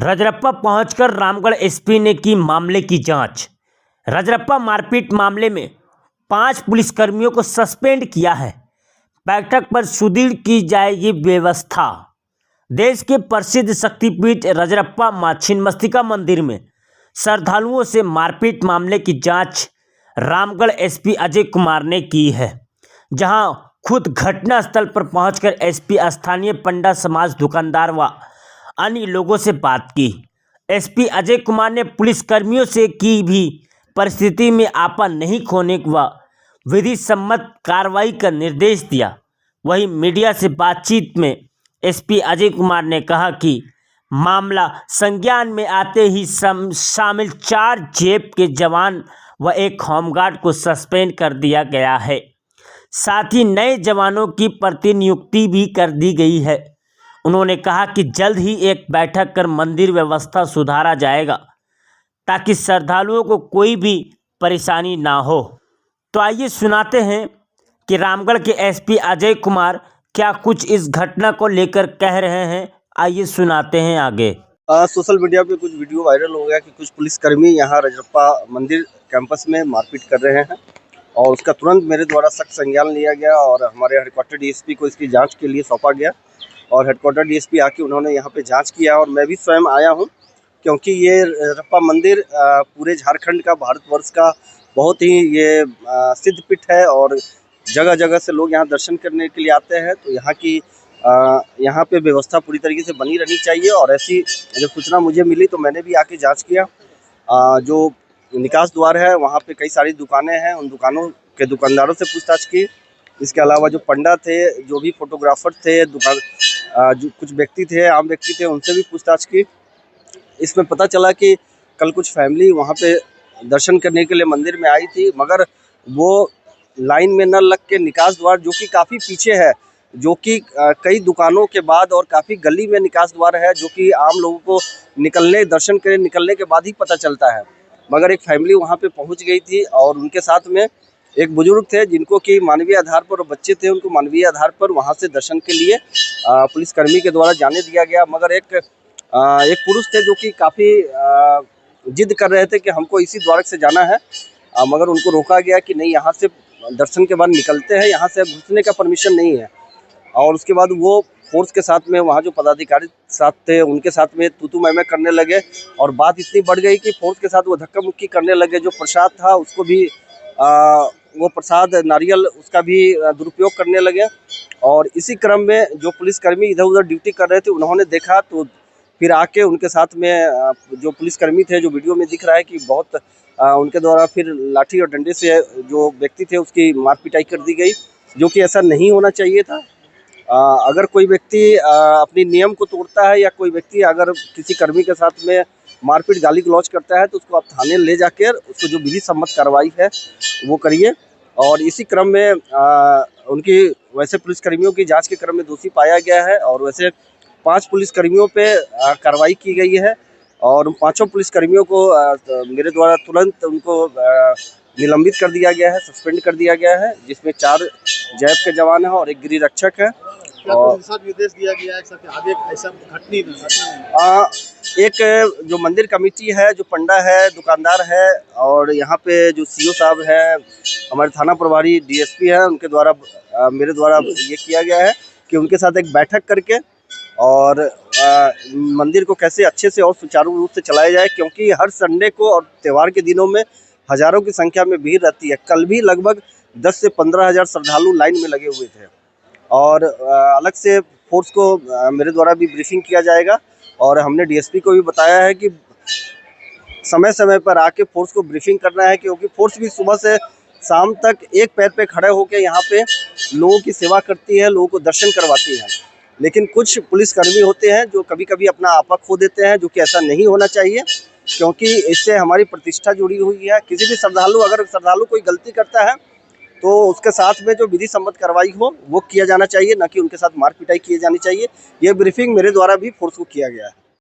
रजरप्पा पहुंचकर रामगढ़ एसपी ने की मामले की जांच। रजरप्पा मारपीट मामले में 5 पुलिसकर्मियों को सस्पेंड किया है। बैठक पर सुदृढ़ की जाएगी व्यवस्था। देश के प्रसिद्ध शक्तिपीठ रजरप्पा मां छिन्नमस्तिका मंदिर में श्रद्धालुओं से मारपीट मामले की जांच रामगढ़ एसपी अजय कुमार ने की है, जहां खुद घटनास्थल पर पहुंचकर एसपी स्थानीय पंडा समाज, दुकानदार व अन्य लोगों से बात की। एसपी अजय कुमार ने पुलिसकर्मियों से की भी परिस्थिति में आपा नहीं खोने व विधि सम्मत कार्रवाई का निर्देश दिया। वहीं मीडिया से बातचीत में एसपी अजय कुमार ने कहा कि मामला संज्ञान में आते ही शामिल 4 जेप के जवान व एक होमगार्ड को सस्पेंड कर दिया गया है। साथ ही नए जवानों की प्रतिनियुक्ति भी कर दी गई है। उन्होंने कहा कि जल्द ही एक बैठक कर मंदिर व्यवस्था सुधारा जाएगा ताकि श्रद्धालुओं को कोई भी परेशानी ना हो। तो आइए सुनाते हैं कि रामगढ़ के एसपी अजय कुमार क्या कुछ इस घटना को लेकर कह रहे हैं। आइए सुनाते हैं आगे। सोशल मीडिया पे कुछ वीडियो वायरल हो गया कि कुछ पुलिसकर्मी यहाँ रजरप्पा मंदिर कैंपस में मारपीट कर रहे हैं और उसका तुरंत मेरे द्वारा सख्त संज्ञान लिया गया और हमारे हेडक्वार्टर डीएसपी को इसकी जांच के लिए सौंपा गया और हेडक्वार्टर डीएसपी आके उन्होंने यहाँ पे जांच किया और मैं भी स्वयं आया हूँ क्योंकि ये रजरप्पा मंदिर पूरे झारखंड का, भारतवर्ष का बहुत ही ये सिद्ध पीठ है और जगह जगह से लोग यहाँ दर्शन करने के लिए आते हैं। तो यहाँ पे व्यवस्था पूरी तरीके से बनी रहनी चाहिए और ऐसी जब सूचना मुझे मिली तो मैंने भी आके जांच किया। जो निकास द्वार है वहाँ पे कई सारी दुकानें हैं, उन दुकानों के दुकानदारों से पूछताछ की। इसके अलावा जो पंडा थे, जो भी फोटोग्राफर थे, जो कुछ व्यक्ति थे, आम व्यक्ति थे, उनसे भी पूछताछ की। इसमें पता चला कि कल कुछ फैमिली वहाँ पे दर्शन करने के लिए मंदिर में आई थी, मगर वो लाइन में न लग के निकास द्वार जो कि काफ़ी पीछे है, जो कि कई दुकानों के बाद और काफ़ी गली में निकास द्वार है, जो कि आम लोगों को दर्शन के निकलने के बाद ही पता चलता है। मगर एक फैमिली वहाँ पे पहुँच गई थी और उनके साथ में एक बुजुर्ग थे जिनको कि मानवीय आधार पर, बच्चे थे उनको मानवीय आधार पर वहाँ से दर्शन के लिए पुलिसकर्मी के द्वारा जाने दिया गया। मगर एक पुरुष थे जो कि काफ़ी जिद कर रहे थे कि हमको इसी द्वार से जाना है, मगर उनको रोका गया कि नहीं, यहाँ से दर्शन के बाद निकलते हैं, यहाँ से घुसने का परमिशन नहीं है। और उसके बाद वो फोर्स के साथ में वहाँ जो पदाधिकारी साथ थे उनके साथ में तू मैं करने लगे और बात इतनी बढ़ गई कि फोर्स के साथ वो धक्का मुक्की करने लगे। जो प्रसाद था उसको भी वो प्रसाद नारियल उसका भी दुरुपयोग करने लगे और इसी क्रम में जो पुलिसकर्मी इधर उधर ड्यूटी कर रहे थे उन्होंने देखा तो फिर आके उनके साथ में जो पुलिसकर्मी थे, जो वीडियो में दिख रहा है कि बहुत उनके द्वारा फिर लाठी और डंडे से जो व्यक्ति थे उसकी मार पिटाई कर दी गई, जो कि ऐसा नहीं होना चाहिए था। अगर कोई व्यक्ति अपनी नियम को तोड़ता है या कोई व्यक्ति अगर किसी कर्मी के साथ में मारपीट, गाली गलौज करता है तो उसको आप थाने ले जाकर उसको जो विधि सम्मत कार्रवाई है वो करिए। और इसी क्रम में उनकी वैसे पुलिसकर्मियों की जांच के क्रम में दोषी पाया गया है और वैसे 5 पुलिसकर्मियों पे कार्रवाई की गई है और उन 5 पुलिसकर्मियों को मेरे द्वारा तुरंत उनको निलंबित कर दिया गया है, सस्पेंड कर दिया गया है, जिसमें 4 जैप के जवान हैं और एक गिरी रक्षक है। और निर्देश दिया गया है कि आगे ऐसा घटनी एक जो मंदिर कमेटी है, जो पंडा है, दुकानदार है और यहाँ पे जो सीओ साहब है, हमारे थाना प्रभारी डीएसपी है, उनके द्वारा मेरे द्वारा ये किया गया है कि उनके साथ एक बैठक करके और मंदिर को कैसे अच्छे से और सुचारू रूप से चलाया जाए, क्योंकि हर संडे को और त्यौहार के दिनों में हज़ारों की संख्या में भीड़ रहती है। कल भी लगभग 10 से 15 हज़ार श्रद्धालु लाइन में लगे हुए थे और अलग से फोर्स को मेरे द्वारा भी ब्रीफिंग किया जाएगा और हमने डीएसपी को भी बताया है कि समय समय पर आके फोर्स को ब्रीफिंग करना है, क्योंकि फोर्स भी सुबह से शाम तक एक पैर पे खड़े होकर यहाँ पे लोगों की सेवा करती है, लोगों को दर्शन करवाती है। लेकिन कुछ पुलिसकर्मी होते हैं जो कभी कभी अपना आपा खो देते हैं, जो कि ऐसा नहीं होना चाहिए, क्योंकि इससे हमारी प्रतिष्ठा जुड़ी हुई है। किसी भी अगर श्रद्धालु कोई गलती करता है तो उसके साथ में जो विधि सम्मत कार्रवाई हो वो किया जाना चाहिए, न कि उनके साथ मार पिटाई की जानी चाहिए। ये ब्रीफिंग मेरे द्वारा भी फोर्स को किया गया है।